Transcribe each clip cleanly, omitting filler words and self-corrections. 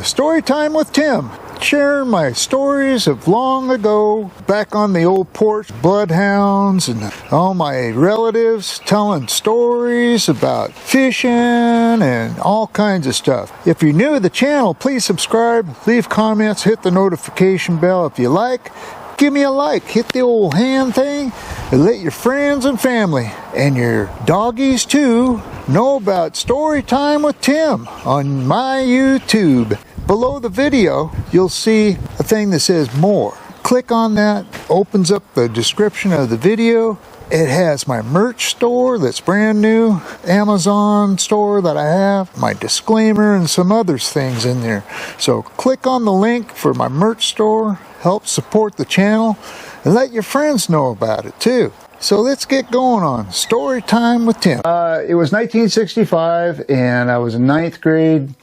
Storytime with Tim, sharing my stories of long ago, back on the old porch, bloodhounds and all my relatives telling stories about fishing and all kinds of stuff. If you're new to the channel, please subscribe, leave comments, hit the notification bell if you like. Give me a like, hit the old hand thing, and let your friends and family, and your doggies too, know about Storytime with Tim on my YouTube. Below the video, you'll see a thing that says more. Click on that, opens up the description of the video. It has my merch store that's brand new, Amazon store that I have, my disclaimer, and some other things in there. So click on the link for my merch store, help support the channel, and let your friends know about it too. So let's get going on Story Time with Tim. It was 1965 and I was in 9th grade,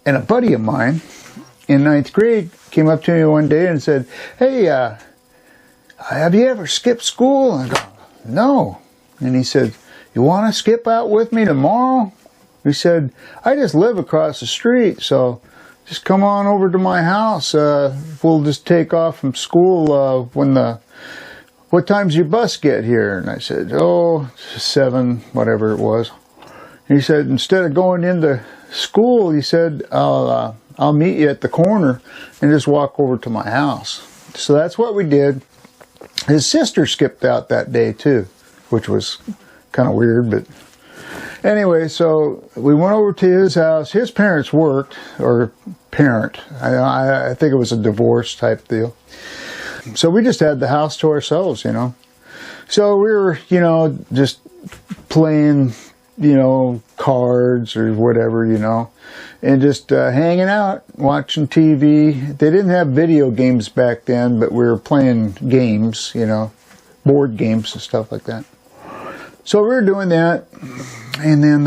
and a buddy of mine in 9th grade came up to me one day and said, "Hey, have you ever skipped school?" And I go, "No." And he said, "You want to skip out with me tomorrow?" He said, "I just live across the street, so just come on over to my house. We'll just take off from school what time's your bus get here?" And I said, "Oh, 7, whatever it was." And he said, "Instead of going into school," he said, I'll meet you at the corner and just walk over to my house." So that's what we did. His sister skipped out that day too, which was kind of weird, but anyway, so we went over to his house. His parents worked, or parent, I think it was a divorce type deal. So we just had the house to ourselves, you know. So we were, you know, just playing, you know, cards or whatever, you know, and just hanging out, watching TV. They didn't have video games back then, but we were playing games, you know, board games and stuff like that. So we were doing that, and then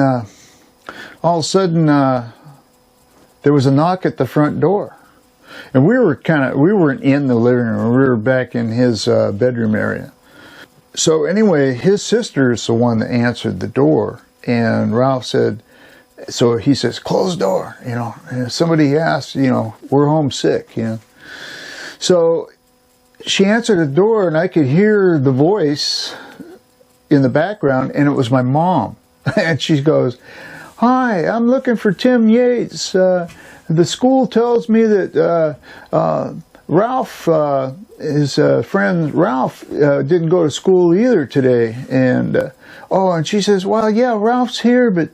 all of a sudden there was a knock at the front door, and we weren't in the living room. We were back in his bedroom area. So anyway, his sister is the one that answered the door, and Ralph said, so he says, "Close the door," you know, and if somebody asks, you know, "We're homesick," you know. So she answered the door, and I could hear the voice in the background, and it was my mom. And she goes, "Hi, I'm looking for Tim Yates. The school tells me that Ralph, his friend Ralph, didn't go to school either today." And oh, and she says, "Well, yeah, Ralph's here, but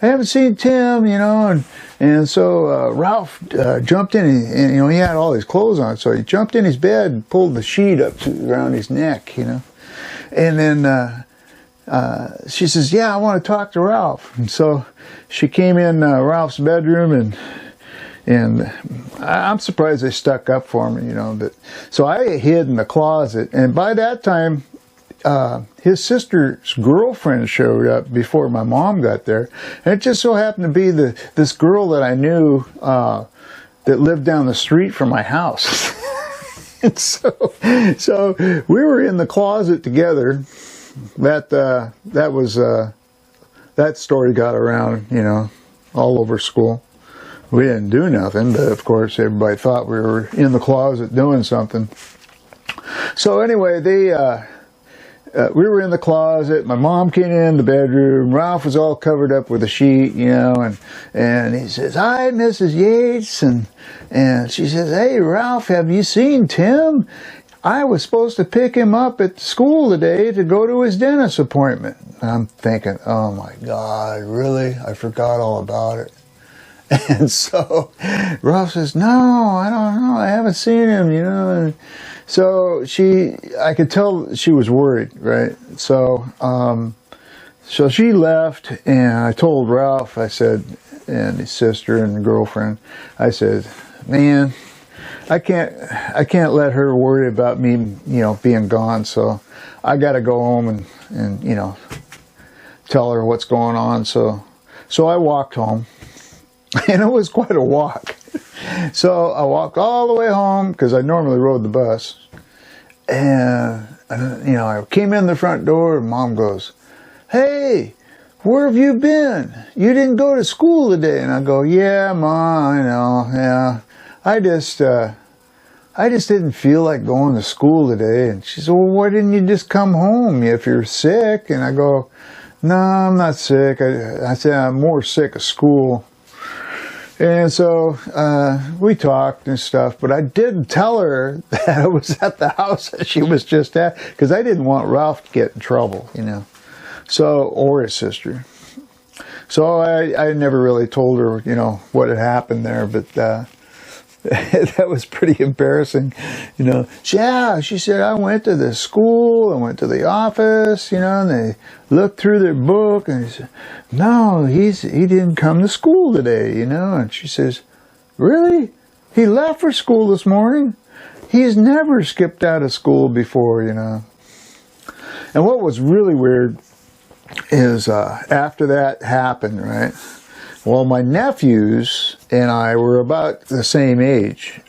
I haven't seen Tim, you know." And so Ralph jumped in, and you know, he had all his clothes on, so he jumped in his bed and pulled the sheet up around his neck, you know. And then she says, "Yeah, I want to talk to Ralph." And so she came in Ralph's bedroom, and I'm surprised they stuck up for me, you know. But so I hid in the closet, and by that time, his sister's girlfriend showed up before my mom got there, and it just so happened to be this girl that I knew that lived down the street from my house. And so we were in the closet together. That story got around, you know, all over school. We didn't do nothing, but of course everybody thought we were in the closet doing something. So anyway, we were in the closet. My mom came in the bedroom. Ralph was all covered up with a sheet, you know, and he says, "Hi, Mrs. Yates," and she says, "Hey, Ralph, have you seen Tim? I was supposed to pick him up at school today to go to his dentist appointment." I'm thinking, oh my God, really? I forgot all about it. And so Ralph says, "No, I don't know. I haven't seen him, you know." And so I could tell she was worried, right? So, so she left, and I told Ralph, I said, and his sister and girlfriend, I said, "Man, I can't let her worry about me, you know, being gone. So I got to go home and you know, tell her what's going on." So I walked home, and it was quite a walk. So I walked all the way home because I normally rode the bus, and you know, I came in the front door, and Mom goes, "Hey, where have you been? You didn't go to school today. And I go, yeah, Ma, I know, yeah. I just didn't feel like going to school today. And she said, well, why didn't you just come home if you're sick? And I go, no, I'm not sick. I said, I'm more sick of school. And so we talked and stuff, but I didn't tell her that I was at the house that she was just at, because I didn't want Ralph to get in trouble, you know, so, or his sister. So I never really told her, you know, what had happened there, but that was pretty embarrassing, you know. Yeah, she said, I went to the school, I went to the office, you know, and they looked through their book, and he said, no, he didn't come to school today, you know. And she says, really? He left for school this morning? He's never skipped out of school before, you know. And what was really weird is after that happened, right? Well, my nephews and I were about the same age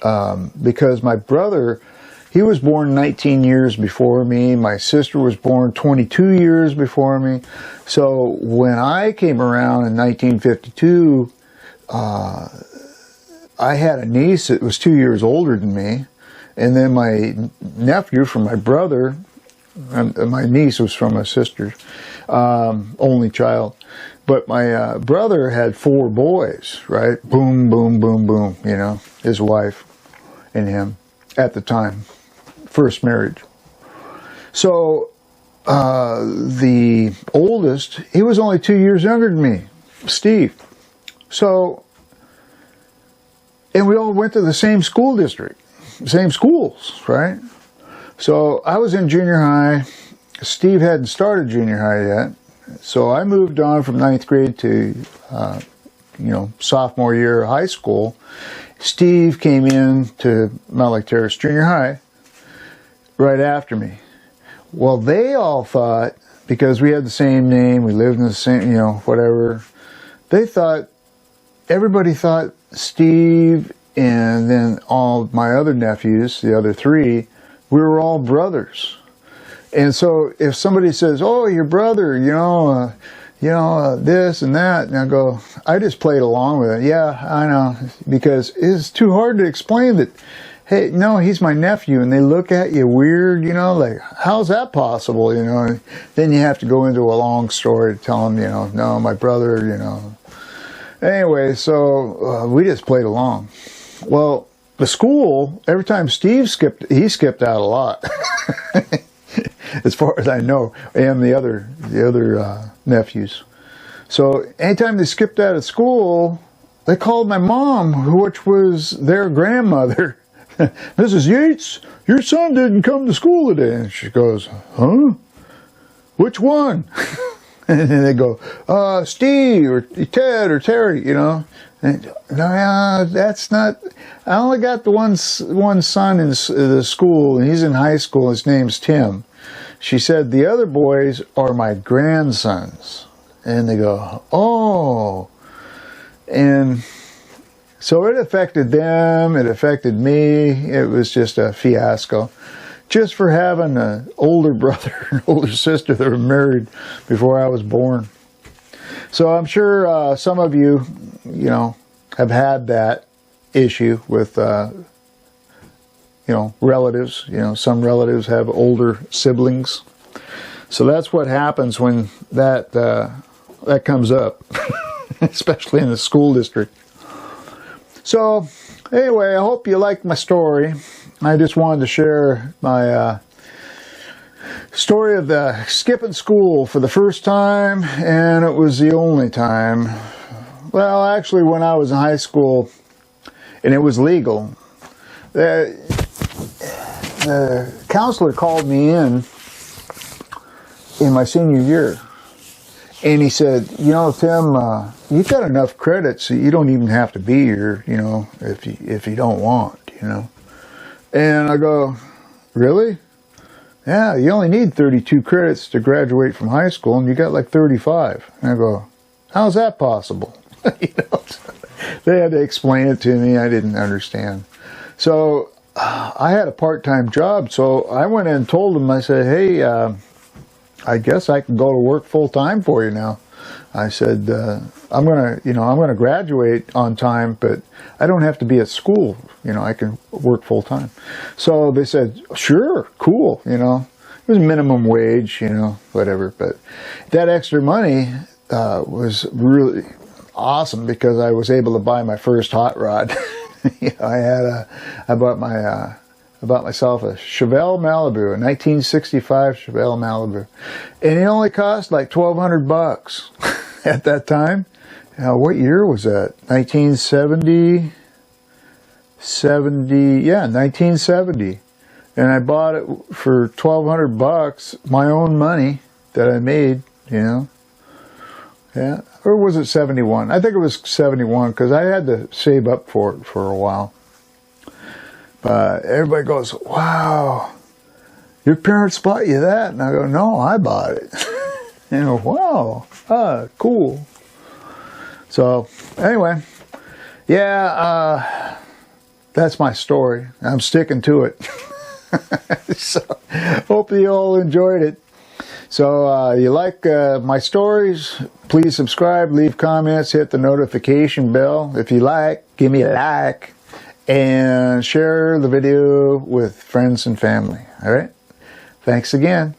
because my brother, he was born 19 years before me. My sister was born 22 years before me. So when I came around in 1952, I had a niece that was 2 years older than me. And then my nephew from my brother, my niece was from my sister's only child. But my brother had 4 boys, right? Boom, boom, boom, boom, you know, his wife and him at the time, first marriage. So the oldest, he was only 2 years younger than me, Steve. So, and we all went to the same school district, same schools, right? So I was in junior high. Steve hadn't started junior high yet. So I moved on from 9th grade to, you know, sophomore year of high school. Steve came in to Mount Lake Terrace Junior High right after me. Well, they all thought, because we had the same name, we lived in the same, you know, whatever, they thought, everybody thought Steve and then all my other nephews, the other 3, we were all brothers. And so if somebody says, oh, your brother, you know, this and that, and I go, I just played along with it. Yeah, I know, because it's too hard to explain that, hey, no, he's my nephew, and they look at you weird, you know, like, how's that possible, you know? And then you have to go into a long story to tell them, you know, no, my brother, you know. Anyway, so we just played along. Well, the school, every time Steve skipped, he skipped out a lot. As far as I know, and the other nephews. So anytime they skipped out of school, they called my mom, which was their grandmother. Mrs. Yates, your son didn't come to school today. And she goes, huh? Which one? And then they go, Steve or Ted or Terry, you know. And, no, that's not. I only got the one son in the school, and he's in high school. His name's Tim. She said, the other boys are my grandsons. And they go, oh. And so it affected them. It affected me. It was just a fiasco. Just for having an older brother and older sister that were married before I was born. So I'm sure some of you, you know, have had that issue with, you know, relatives. You know, some relatives have older siblings. So that's what happens when that comes up, especially in the school district. So anyway, I hope you liked my story. I just wanted to share my story of the skipping school for the first time, and it was the only time. Well, actually, when I was in high school, and it was legal, the counselor called me in my senior year, and he said, you know, Tim, you've got enough credits so you don't even have to be here, you know, if you don't want, you know. And I go, really? Yeah, you only need 32 credits to graduate from high school, and you got like 35. And I go, how's that possible? You know, they had to explain it to me. I didn't understand. So I had a part-time job, so I went in and told them, I said, hey, I guess I can go to work full-time for you now. I said, I'm gonna graduate on time, but I don't have to be at school. I can work full time. So they said, sure, cool. It was minimum wage, whatever. But that extra money was really awesome because I was able to buy my first hot rod. I bought myself a Chevelle Malibu, a 1965 Chevelle Malibu, and it only cost like $1,200 at that time. Now, what year was that? 1970. 1970, and I bought it for $1,200, my own money that I made. Yeah, or was it 71? I think it was 71 because I had to save up for it for a while. But everybody goes, wow, your parents bought you that? And I go, no, I bought it. Wow, cool. So anyway, yeah, that's my story. I'm sticking to it. So hope you all enjoyed it. So you like my stories, please subscribe, leave comments, hit the notification bell. If you like, give me a like. And share the video with friends and family. All right? Thanks again.